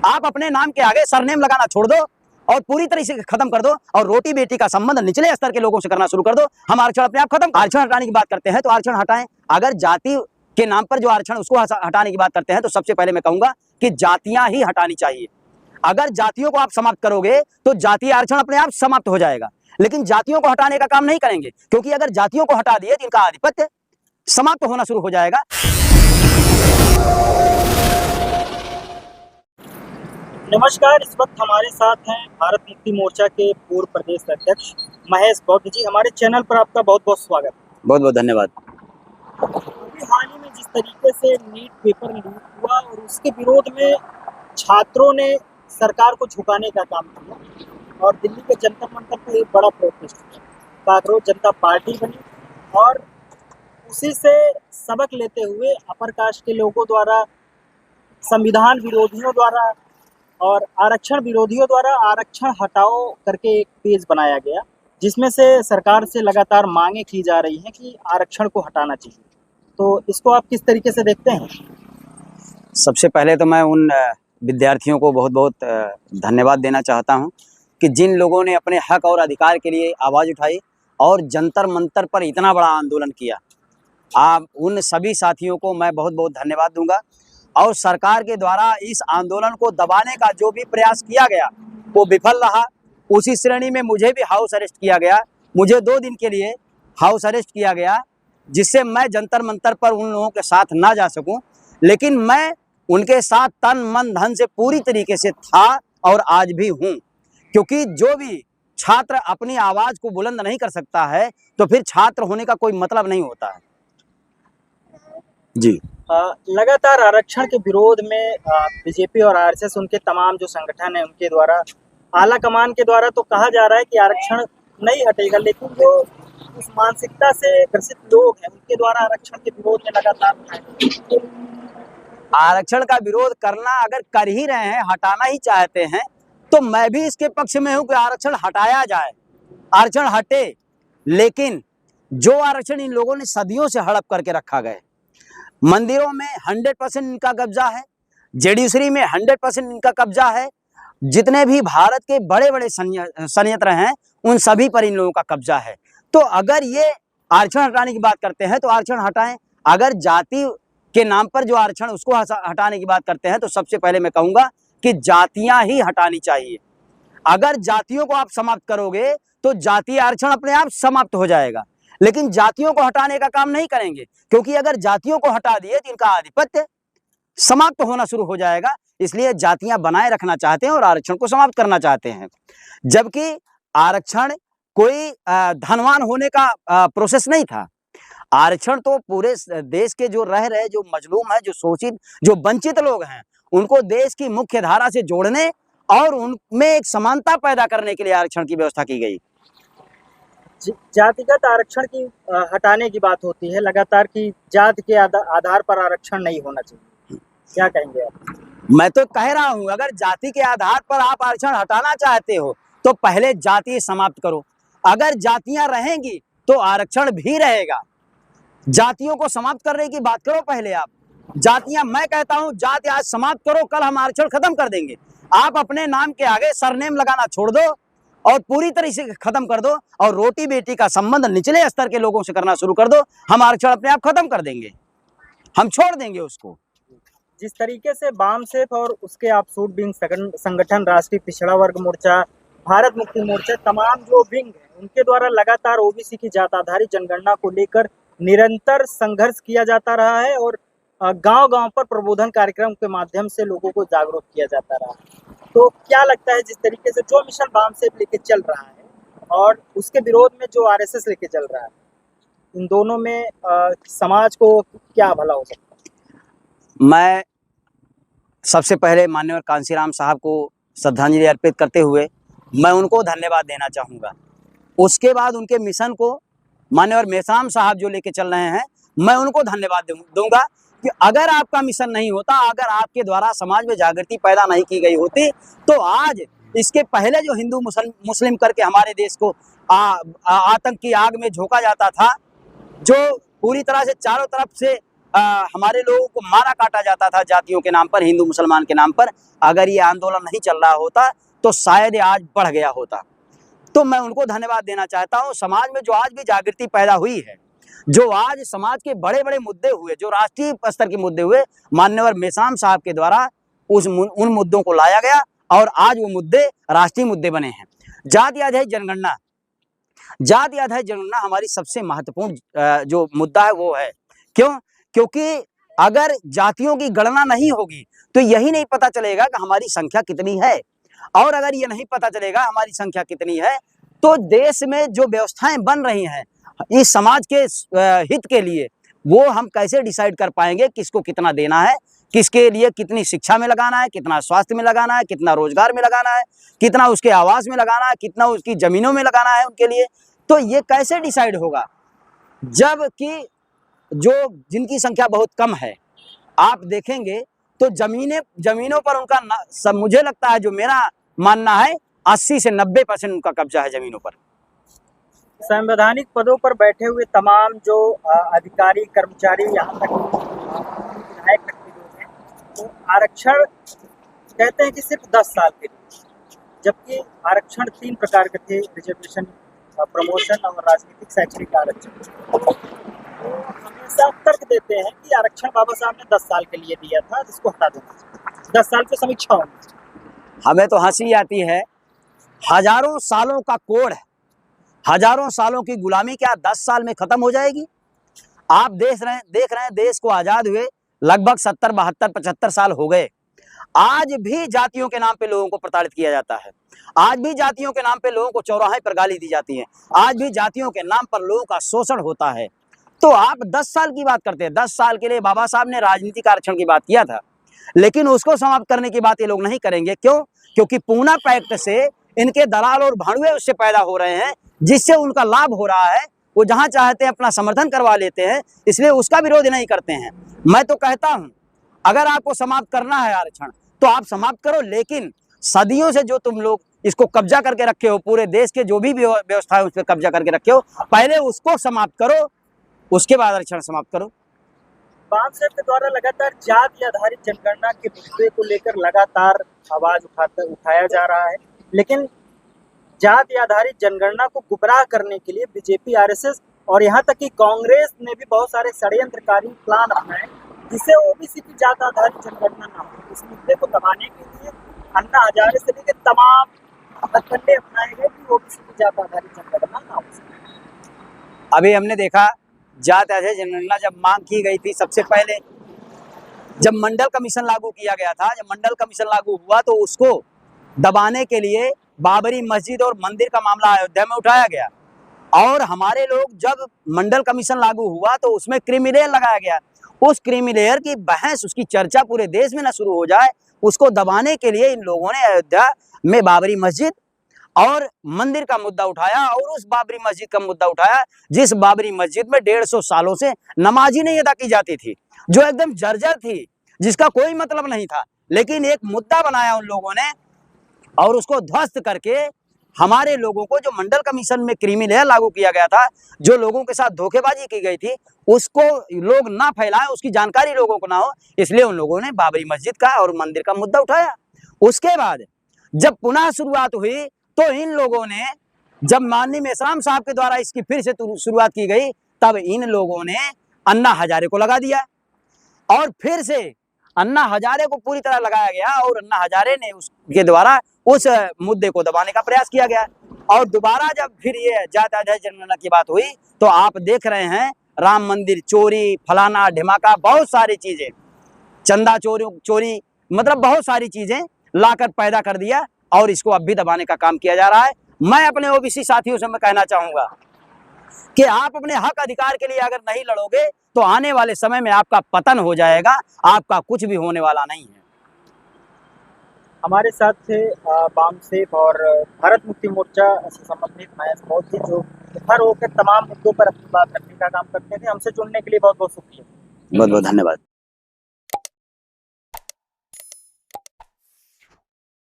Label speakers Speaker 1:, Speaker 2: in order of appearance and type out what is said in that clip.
Speaker 1: आप अपने नाम के आगे सरनेम लगाना छोड़ दो और पूरी तरह से खत्म कर दो और रोटी बेटी का संबंध निचले स्तर के लोगों से करना शुरू कर दो। हम आरक्षण अपने आप खत्म। आरक्षण हटाने की बात करते हैं तो आरक्षण हटाएं। अगर जाति के नाम पर जो आरक्षण उसको हटाने की बात करते हैं तो सबसे पहले मैं कहूंगा कि जातियां ही हटानी चाहिए। अगर जातियों को आप समाप्त करोगे तो जातीय आरक्षण अपने आप समाप्त हो जाएगा, लेकिन जातियों को हटाने का काम नहीं करेंगे, क्योंकि अगर जातियों को हटा दिए तो इनका आधिपत्य समाप्त होना शुरू हो जाएगा।
Speaker 2: नमस्कार, इस वक्त हमारे साथ हैं भारत मुक्ति मोर्चा के पूर्व प्रदेश अध्यक्ष महेश बौद्ध जी। हमारे चैनल पर आपका बहुत बहुत स्वागत।
Speaker 1: बहुत बहुत धन्यवाद।
Speaker 2: अभी हाल ही में जिस तरीके से नीट पेपर लीक हुआ और उसके विरोध में छात्रों ने सरकार को झुकाने का काम किया और दिल्ली के जंतर मंतर पर एक बड़ा प्रोटेस्ट किया, कांग्रेस जनता पार्टी बनी और उसी से सबक लेते हुए अपर कास्ट के लोगों द्वारा, संविधान विरोधियों द्वारा और आरक्षण विरोधियों द्वारा आरक्षण हटाओ करके एक पेज बनाया गया, जिसमें से सरकार से लगातार मांगे की जा रही हैं कि आरक्षण को हटाना चाहिए। तो इसको आप किस तरीके से देखते हैं?
Speaker 1: सबसे पहले तो मैं उन विद्यार्थियों को बहुत बहुत धन्यवाद देना चाहता हूं कि जिन लोगों ने अपने हक और अधिकार के लिए आवाज़ उठाई और जंतर मंतर पर इतना बड़ा आंदोलन किया। आप उन सभी साथियों को मैं बहुत बहुत धन्यवाद दूंगा। और सरकार के द्वारा इस आंदोलन को दबाने का जो भी प्रयास किया गया वो विफल रहा। उसी श्रेणी में मुझे भी हाउस अरेस्ट किया गया, मुझे 2 दिन के लिए हाउस अरेस्ट किया गया, जिससे मैं जंतर मंतर पर उन लोगों के साथ ना जा सकूं, लेकिन मैं उनके साथ तन मन धन से पूरी तरीके से था और आज भी हूं। क्योंकि जो भी छात्र अपनी आवाज़ को बुलंद नहीं कर सकता है तो फिर छात्र होने का कोई मतलब नहीं होता है। जी,
Speaker 2: लगातार आरक्षण के विरोध में बीजेपी और आरएसएस, उनके तमाम जो संगठन हैं, उनके द्वारा, आला कमान के द्वारा तो कहा जा रहा है कि आरक्षण नहीं हटेगा, लेकिन जो उस मानसिकता से ग्रसित लोग हैं उनके द्वारा आरक्षण के विरोध में लगातार
Speaker 1: आरक्षण का विरोध करना अगर कर ही रहे हैं, हटाना ही चाहते हैं, तो मैं भी इसके पक्ष में हूं कि आरक्षण हटाया जाए, आरक्षण हटे। लेकिन जो आरक्षण इन लोगों ने सदियों से हड़प करके रखा गया, मंदिरों में 100% इनका कब्जा है, जुडिशरी में 100% इनका कब्जा है, जितने भी भारत के बड़े बड़े संयंत्र हैं उन सभी पर इन लोगों का कब्जा है। तो अगर ये आरक्षण हटाने की बात करते हैं तो आरक्षण हटाएं। अगर जाति के नाम पर जो आरक्षण उसको हटाने की बात करते हैं तो सबसे पहले मैं कहूंगा कि जातियां ही हटानी चाहिए। अगर जातियों को आप समाप्त करोगे तो जातीय आरक्षण अपने आप समाप्त हो जाएगा, लेकिन जातियों को हटाने का काम नहीं करेंगे, क्योंकि अगर जातियों को हटा दिए तो इनका आधिपत्य समाप्त होना शुरू हो जाएगा। इसलिए जातियां बनाए रखना चाहते हैं और आरक्षण को समाप्त करना चाहते हैं। जबकि आरक्षण कोई धनवान होने का प्रोसेस नहीं था। आरक्षण तो पूरे देश के जो रह रहे, जो मजलूम है, जो शोषित, जो वंचित लोग हैं, उनको देश की मुख्य धारा से जोड़ने और उनमें एक समानता पैदा करने के लिए आरक्षण की व्यवस्था की गई।
Speaker 2: जातिगत आरक्षण की हटाने की बात होती है लगातार कि जाति के आधार पर आरक्षण नहीं होना चाहिए, क्या कहेंगे आप?
Speaker 1: मैं तो कह रहा हूं, अगर जाति के आधार पर आप आरक्षण हटाना चाहते हो तो पहले जाति समाप्त करो। अगर जातियां रहेंगी तो आरक्षण भी रहेगा। जातियों को समाप्त करने की बात करो पहले आप। जातियां, मैं कहता हूं जाति आज समाप्त करो, कल हम आरक्षण खत्म कर देंगे। आप अपने नाम के आगे सरनेम लगाना छोड़ दो और पूरी तरह से खत्म कर दो और रोटी बेटी का संबंध निचले स्तर के लोगों से करना शुरू कर दो। हम आरक्षण अपने आप खत्म कर देंगे, हम छोड़ देंगे उसको।
Speaker 2: जिस तरीके से वामसेफ और उसके ऑफशूट विंग संगठन, राष्ट्रीय पिछड़ा वर्ग मोर्चा, भारत मुक्ति मोर्चा, तमाम जो विंग हैं, उनके द्वारा लगातार ओबीसी की जात आधारित जनगणना को लेकर निरंतर संघर्ष किया जाता रहा है और गांव-गांव पर प्रबोधन कार्यक्रम के माध्यम से लोगों को जागरूक किया जाता रहा है। तो क्या लगता है, जिस तरीके से जो मिशन वामसेफ लेके चल रहा है और उसके विरोध में जो आरएसएस लेके चल रहा है, इन दोनों में समाज को क्या भला हो सकता है?
Speaker 1: मैं सबसे पहले माननीय कांशीराम साहब को श्रद्धांजलि अर्पित करते हुए मैं उनको धन्यवाद देना चाहूँगा। उसके बाद उनके मिशन को माननीय मेहसाम साहब जो लेके चल रहे हैं, मैं उनको धन्यवाद दूंगा कि अगर आपका मिशन नहीं होता, अगर आपके द्वारा समाज में जागृति पैदा नहीं की गई होती, तो आज इसके पहले जो हिंदू मुस्लिम करके हमारे देश को आतंक की आग में झोंका जाता था, जो पूरी तरह से चारों तरफ से हमारे लोगों को मारा काटा जाता था जातियों के नाम पर, हिंदू मुसलमान के नाम पर, अगर ये आंदोलन नहीं चल रहा होता तो शायद ये आज बढ़ गया होता। तो मैं उनको धन्यवाद देना चाहता हूँ। समाज में जो आज भी जागृति पैदा हुई है, जो आज समाज के बड़े बड़े मुद्दे हुए, जो राष्ट्रीय स्तर के मुद्दे हुए, मान्यवर मेश्राम साहब के द्वारा उन मुद्दों को लाया गया और आज वो मुद्दे राष्ट्रीय मुद्दे बने हैं। जाति आधारित जनगणना, जाति आधारित जनगणना हमारी सबसे महत्वपूर्ण जो मुद्दा है वो है। क्यों? क्योंकि अगर जातियों की गणना नहीं होगी तो यही नहीं पता चलेगा कि हमारी संख्या कितनी है, और अगर ये नहीं पता चलेगा हमारी संख्या कितनी है तो देश में जो व्यवस्थाएं बन रही हैं इस समाज के हित के लिए, वो हम कैसे डिसाइड कर पाएंगे किसको कितना देना है, किसके लिए कितनी शिक्षा में लगाना है, कितना स्वास्थ्य में लगाना है, कितना रोजगार में लगाना है, कितना उसके आवास में लगाना है, कितना उसकी जमीनों में लगाना है उनके लिए। तो ये कैसे डिसाइड होगा जबकि जो जिनकी संख्या बहुत कम है, आप देखेंगे तो जमीनों पर उनका मुझे लगता है, जो मेरा मानना है, 80 से 90% उनका कब्जा है जमीनों पर।
Speaker 2: संवैधानिक पदों पर बैठे हुए तमाम जो अधिकारी कर्मचारी, यहाँ तक विधायक तक के लोग हैं, तो आरक्षण कहते हैं कि सिर्फ 10 साल के लिए, जबकि आरक्षण 3 प्रकार के थे, रिजर्वेशन, प्रमोशन और राजनीतिक शैक्षणिक आरक्षण। तो हमेशा तर्क देते हैं कि आरक्षण बाबा साहब ने 10 साल के लिए दिया था, जिसको हटा देना चाहिए, 10 साल की समीक्षा होनी चाहिए।
Speaker 1: हमें तो हंसी आती है, हजारों सालों का कोड है, हजारों सालों की गुलामी क्या 10 साल में खत्म हो जाएगी? आप देख रहे हैं देश को आजाद हुए लगभग 70, 72, 75 साल हो गए, आज भी जातियों के नाम पे लोगों को प्रताड़ित किया जाता है, आज भी जातियों के नाम पे लोगों को चौराहे पर गाली दी जाती है, आज भी जातियों के नाम पर लोगों का शोषण होता है। तो आप 10 साल की बात करते हैं, 10 साल के लिए बाबा साहब ने राजनीतिक आरक्षण की बात किया था, लेकिन उसको समाप्त करने की बात ये लोग नहीं करेंगे। क्यों? क्योंकि पूना पैक्ट से इनके दलाल और भाड़ुए उससे पैदा हो रहे हैं, जिससे उनका लाभ हो रहा है, वो जहां चाहते हैं अपना समर्थन करवा लेते हैं, इसलिए उसका विरोध नहीं करते हैं। मैं तो कहता हूं, अगर आपको समाप्त करना है आरक्षण तो आप समाप्त करो, लेकिन सदियों से जो तुम लोग इसको कब्जा करके रखे हो, पूरे देश के जो भी व्यवस्था है उस पर कब्जा करके रखे हो, पहले उसको समाप्त करो, उसके बाद आरक्षण समाप्त करो।
Speaker 2: बाम साहब के द्वारा लगातार जाति आधारित जनगणना के मुद्दे को लेकर लगातार आवाज उठाया जा रहा है, लेकिन जाति आधारित जनगणना को गुमराह करने के लिए बीजेपी, आरएसएस और यहाँ तक कि कांग्रेस ने भी बहुत सारे षड्यंत्रकारी प्लान अपनाए, जिससे ओबीसी की जाति आधारित जनगणना ना हो। इस मुद्दे को दबाने के लिए अन्ना हजारे से लेकर तमाम हथकंडे अपनाए गए कि ओबीसी की जाति आधारित जनगणना ना हो सके।
Speaker 1: अभी हमने देखा जाति आधारित जनगणना जब मांग की गई थी, सबसे पहले जब मंडल कमीशन लागू किया गया था, जब मंडल कमीशन लागू हुआ तो उसको दबाने के लिए बाबरी मस्जिद और मंदिर का मामला अयोध्या में उठाया गया, और हमारे लोग जब मंडल कमीशन लागू हुआ तो उसमें क्रीमी लेयर लगाया गया। उस क्रीमी लेयर की बहस, उसकी चर्चा पूरे देश में न शुरू हो जाए, उसको दबाने के लिए इन लोगों ने अयोध्या में बाबरी मस्जिद और मंदिर का मुद्दा उठाया, और उस बाबरी मस्जिद का मुद्दा उठाया जिस बाबरी मस्जिद में 150 सालों से नमाज ही नहीं अदा की जाती थी, जो एकदम जर्जर थी, जिसका कोई मतलब नहीं था, लेकिन एक मुद्दा बनाया उन लोगों ने और उसको ध्वस्त करके हमारे लोगों को, जो मंडल कमीशन में क्रीमी लेयर लागू किया गया था, जो लोगों के साथ धोखेबाजी की गई थी, उसको लोग ना फैलाएं, उसकी जानकारी लोगों को ना हो, इसलिए उन लोगों ने बाबरी मस्जिद का और मंदिर का मुद्दा उठाया। उसके बाद जब पुनः शुरुआत हुई तो इन लोगों ने, जब माननीय मेश्राम साहब के द्वारा इसकी फिर से शुरुआत की गई, तब इन लोगों ने अन्ना हजारे को लगा दिया, और फिर से अन्ना हजारे को पूरी तरह लगाया गया, और अन्ना हजारे ने उसके द्वारा उस मुद्दे को दबाने का प्रयास किया गया। और दोबारा जब फिर ये जाति आधारित जनगणना की बात हुई तो आप देख रहे हैं राम मंदिर चोरी, फलाना ढिमाका, बहुत सारी चीजें, चंदा चोरी, मतलब बहुत सारी चीजें लाकर पैदा कर दिया, और इसको अब भी दबाने का काम किया जा रहा है। मैं अपने ओबीसी साथियों से मैं कहना चाहूंगा कि आप अपने हक अधिकार के लिए अगर नहीं लड़ोगे तो आने वाले समय में आपका पतन हो जाएगा, आपका कुछ भी होने वाला नहीं है।
Speaker 2: हमारे साथ थे बामसेफ और भारत मुक्ति मोर्चा से संबंधित महेश मोदी, जो हर होकर तमाम मुद्दों पर अपनी बात रखने का काम करते थे। हमसे जुड़ने के लिए बहुत बहुत शुक्रिया।
Speaker 1: बहुत बहुत धन्यवाद।